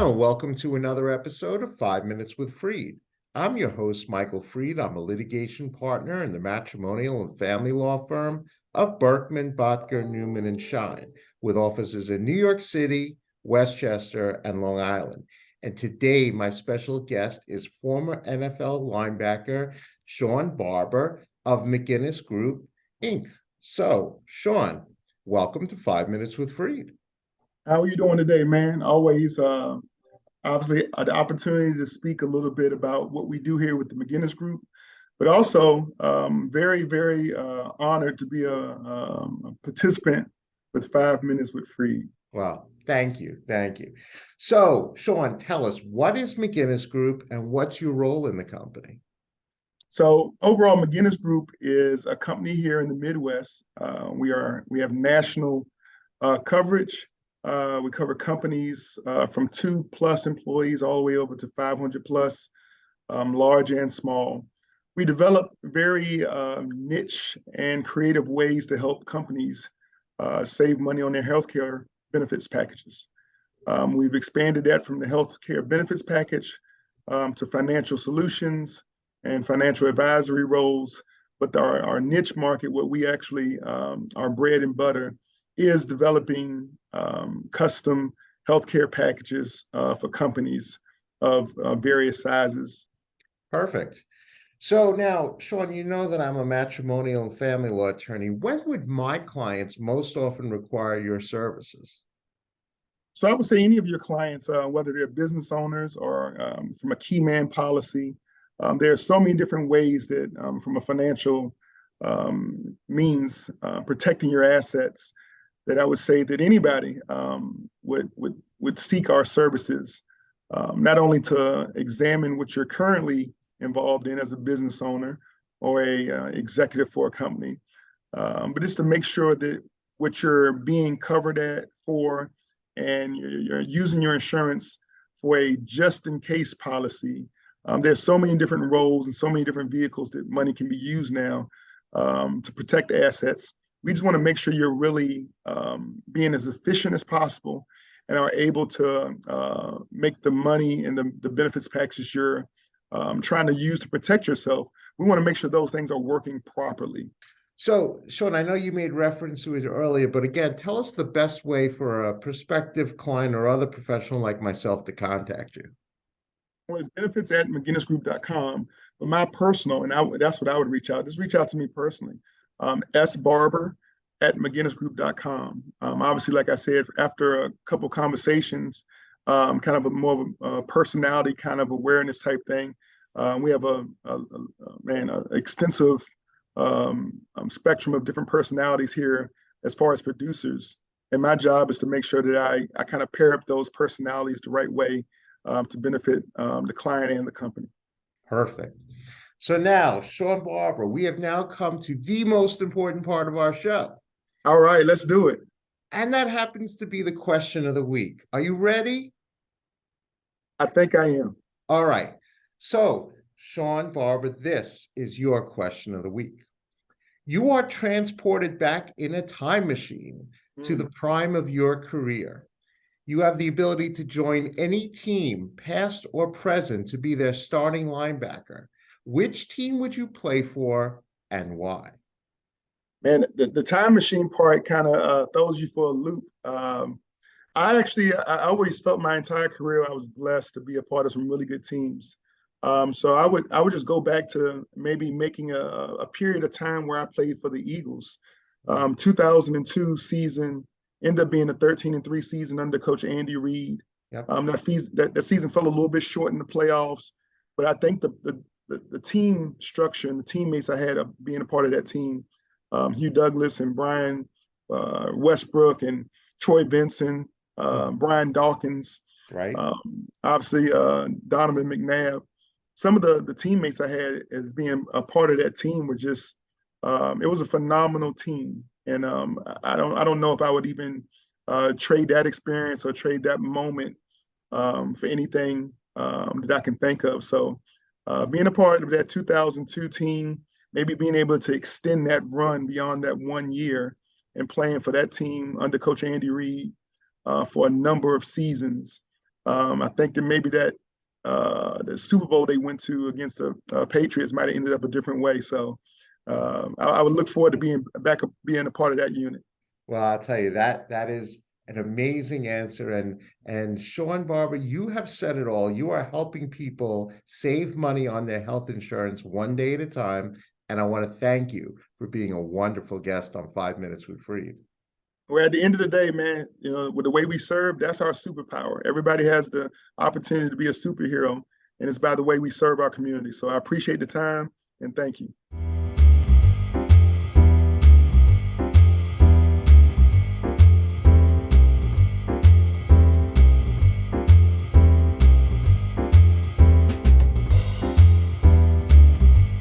Hello, and welcome to another episode of 5 Minutes with Freed. I'm your host, Michael Freed. I'm a litigation partner in the matrimonial and family law firm of Berkman, Botker, Newman, and Shine, with offices in New York City, Westchester, and Long Island. And today, my special guest is former NFL linebacker Shawn Barber of McGinnis Group, Inc. So, Shawn, welcome to 5 Minutes with Freed. How are you doing today, man? Always, obviously, the opportunity to speak a little bit about what we do here with the McGinnis Group, but also very, very honored to be a participant with 5 Minutes with Freed. Well, thank you. Thank you. So, Shawn, tell us, what is McGinnis Group and what's your role in the company? So overall, McGinnis Group is a company here in the Midwest. We have national coverage. We cover companies from 2+ employees all the way over to 500+, large and small. We develop very niche and creative ways to help companies save money on their healthcare benefits packages. We've expanded that from the healthcare benefits package to financial solutions and financial advisory roles. But our niche market, what we actually, our bread and butter, is developing custom healthcare packages for companies of various sizes. Perfect. So now, Shawn, you know that I'm a matrimonial and family law attorney. When would my clients most often require your services? So I would say any of your clients, whether they're business owners or from a key man policy, there are so many different ways that from a financial means, protecting your assets, that I would say that anybody would seek our services, not only to examine what you're currently involved in as a business owner or a executive for a company, but just to make sure that what you're being covered for and you're using your insurance for a just-in-case policy. There's so many different roles and so many different vehicles that money can be used now to protect assets. We just want to make sure you're really being as efficient as possible and are able to make the money and the benefits packages you're trying to use to protect yourself. We want to make sure those things are working properly. So, Shawn, I know you made reference to it earlier, but again, tell us the best way for a prospective client or other professional like myself to contact you. Well, it's benefits@mcginnisgroup.com, but my personal, and that's what I would reach out. Just reach out to me personally. sbarber@mcginnisgroup.com. Obviously, like I said, after a couple conversations, kind of a more of a personality kind of awareness type thing, we have a extensive spectrum of different personalities here as far as producers. And my job is to make sure that I kind of pair up those personalities the right way to benefit the client and the company. Perfect. So now, Shawn Barber, we have now come to the most important part of our show. All right, let's do it. And that happens to be the question of the week. Are you ready? I think I am. All right. So, Shawn Barber, this is your question of the week. You are transported back in a time machine to the prime of your career. You have the ability to join any team, past or present, to be their starting linebacker. Which team would you play for and why? Man, the time machine part kind of throws you for a loop. I always felt my entire career I was blessed to be a part of some really good teams. So I would just go back to maybe making a period of time where I played for the Eagles. 2002 season ended up being a 13-3 season under Coach Andy Reid. Yep. That season fell a little bit short in the playoffs, but I think the team structure and the teammates I had being a part of that team, Hugh Douglas and Brian Westbrook and Troy Benson, Brian Dawkins, right? Obviously Donovan McNabb. Some of the teammates I had as being a part of that team were just, it was a phenomenal team. And I don't know if I would even trade that experience or trade that moment for anything that I can think of. So being a part of that 2002 team, maybe being able to extend that run beyond that 1 year and playing for that team under Coach Andy Reid for a number of seasons I think that maybe that the Super Bowl they went to against the Patriots might have ended up a different way. So I would look forward to being back, being a part of that unit. Well, I'll tell you that is an amazing answer. And Shawn Barber, you have said it all. You are helping people save money on their health insurance one day at a time. And I want to thank you for being a wonderful guest on 5 Minutes with Freed. Well, at the end of the day, man, with the way we serve, that's our superpower. Everybody has the opportunity to be a superhero, and it's by the way we serve our community. So I appreciate the time and thank you.